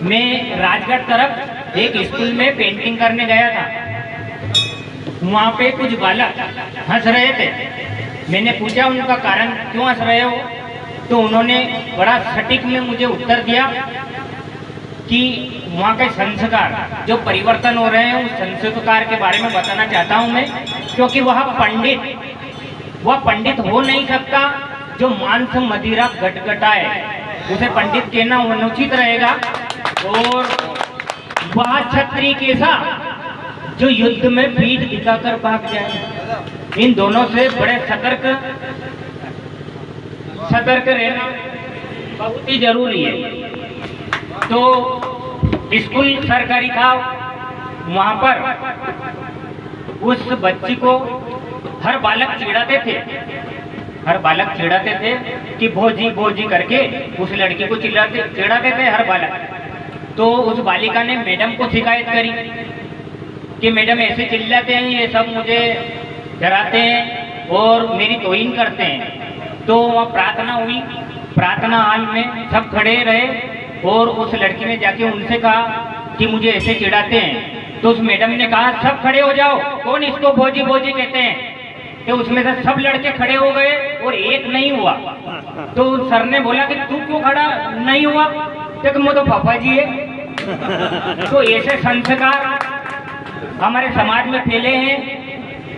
मैं राजगढ़ तरफ एक स्कूल में पेंटिंग करने गया था। वहाँ पे कुछ बालक हंस रहे थे। मैंने पूछा उनका कारण क्यों हंस रहे हो, तो उन्होंने बड़ा सटीक में मुझे उत्तर दिया कि वहाँ के संस्कार जो परिवर्तन हो रहे हैं उस संस्कार के बारे में बताना चाहता हूँ मैं, क्योंकि वह पंडित हो नहीं सकता जो मांस मदिरा गटगटाए, उसे पंडित कहना अनुचित रहेगा। और वह क्षत्रिय कैसा जो युद्ध में पीठ दिखाकर भाग जाए। इन दोनों से बड़े सतर्क रहना बहुत ही जरूरी है। तो स्कूल सरकारी था, वहां पर उस बच्ची को हर बालक चिढ़ाते थे कि भोजी भोजी करके उस लड़की को चिढ़ाते थे हर बालक। तो उस बालिका ने मैडम को शिकायत करी कि मैडम ऐसे चिल्लाते हैं, ये सब मुझे डराते हैं और मेरी तौहीन करते हैं। तो वहाँ प्रार्थना हुई, प्रार्थना हॉल में सब खड़े रहे और उस लड़की ने जाके उनसे कहा कि मुझे ऐसे चिढ़ाते हैं। तो उस मैडम ने कहा सब खड़े हो जाओ, कौन इसको भोजी भोजी कहते हैं। तो उसमें से सब लड़के खड़े हो गए और एक नहीं हुआ। तो सर ने बोला कि तू क्यों खड़ा नहीं हुआ, तो वो तो पापा जी है। तो ऐसे संस्कार हमारे समाज में फैले हैं,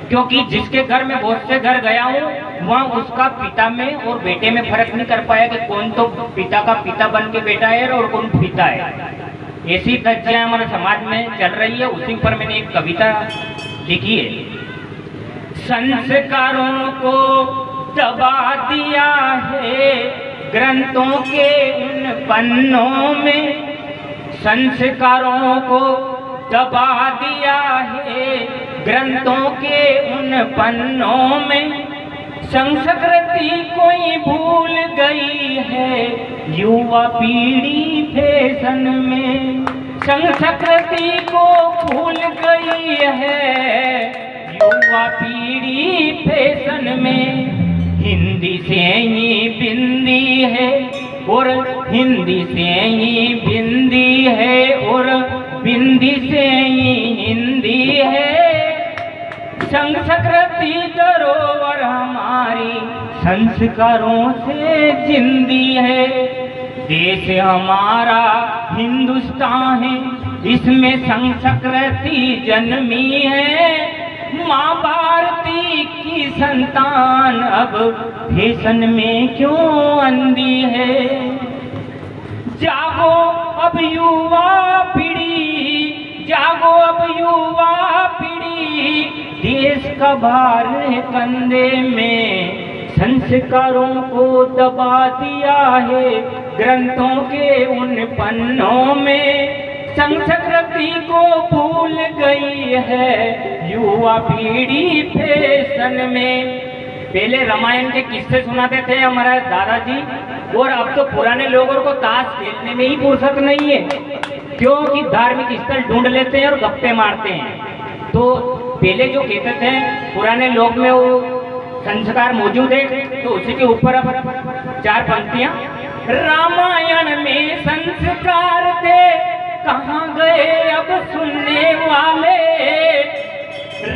क्योंकि जिसके घर में बहुत से घर गया हूँ वहाँ उसका पिता में और बेटे में फर्क नहीं कर पाया कि कौन तो पिता का पिता बन के बेटा है और कौन पिता है। ऐसी तज्जियां हमारे समाज में चल रही है। उसी पर मैंने एक कविता लिखी है। संस्कारों को दबा दिया है ग्रंथों के उन पन्नों में, संस्कारों को दबा दिया है ग्रंथों के उन पन्नों में। संस्कृति कोई भूल गई है युवा पीढ़ी फैशन में, संस्कृति को भूल गई है युवा पीढ़ी फैशन में। हिंदी से ही बिंदी है और हिंदी से ही बिंदी है और बिंदी से ही हिंदी है। संस्कृति धरोहर हमारी संस्कारों से जिंदी है। देश हमारा हिंदुस्तान है, इसमें संस्कृति जन्मी है। माँ भारती की संतान अब फैशन में क्यों अंधी है। जागो अब युवा पीढ़ी, जागो अब युवा पीढ़ी, देश का भार है कंधे में। संस्कारों को दबा दिया है ग्रंथों के उन पन्नों में, संस्कृति को भूल गई है युवा पीढ़ी फैशन में। पहले रामायण के किस्से सुनाते थे हमारे दादाजी, और अब तो पुराने लोगों को ताश खेलने में ही फुर्सत नहीं है, क्योंकि धार्मिक स्थल ढूंढ लेते हैं और गप्पे मारते हैं। तो पहले जो कहते थे पुराने लोग में वो संस्कार मौजूद है, तो उसी के ऊपर अब 4 पंक्तियां। रामायण में संस्कार थे कहाँ गए अब सुनने वाले,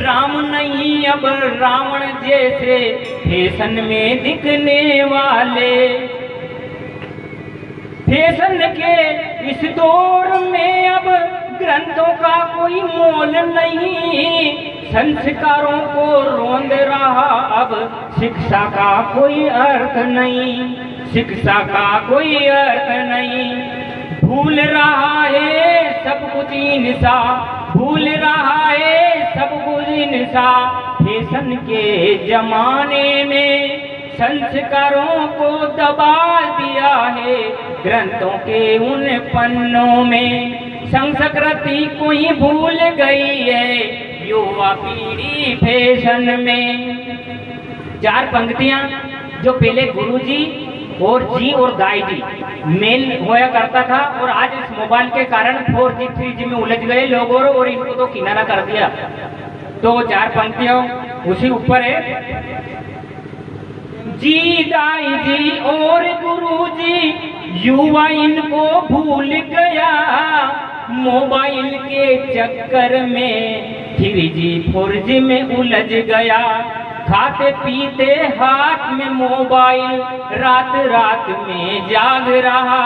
राम नहीं अब रावण जैसे फैशन में दिखने वाले। फैशन के इस दौर में अब ग्रंथों का कोई मोल नहीं, संस्कारों को रोंद रहा अब शिक्षा का कोई अर्थ नहीं, शिक्षा का कोई अर्थ नहीं। भूल रहा है सब कुछ इंसान, भूल रहा है सब कुछ इंसान। फैशन के जमाने में संस्कारों को दबा दिया है ग्रंथों के उन पन्नों में, संस्कृति को ही भूल गई है युवा पीढ़ी फैशन में। 4 पंक्तियां जो पहले गुरुजी और जी और दाई जी मेल होया करता था, और आज इस मोबाइल के कारण 4G 3G में उलझ गए लोगों और इनको तो किनारा कर दिया। तो 4 पंक्तियां उसी ऊपर है। जी दाई जी और गुरुजी युवा इनको भूल मोबाइल के चक्कर में 3G 4G में उलझ गया। खाते पीते हाथ में मोबाइल, रात रात में जाग रहा।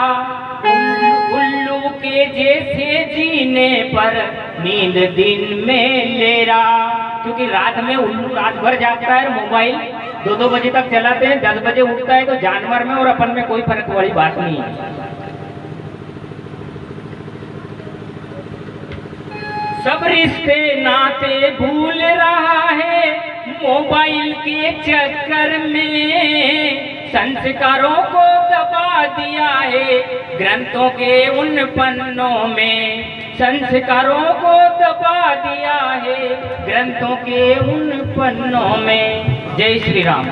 उल्लू के जैसे जीने पर नींद दिन में ले रहा। क्योंकि रात में उल्लू रात भर जागता है, मोबाइल 2-2 बजे तक चलाते हैं, 10 बजे उठता है। तो जानवर में और अपन में कोई फर्क वाली बात नहीं है। सब रिश्ते नाते भूल रहा है मोबाइल के चक्कर में। संस्कारों को दबा दिया है ग्रंथों के उन पन्नों में। संस्कारों को दबा दिया है ग्रंथों के उन पन्नों में। जय श्री राम।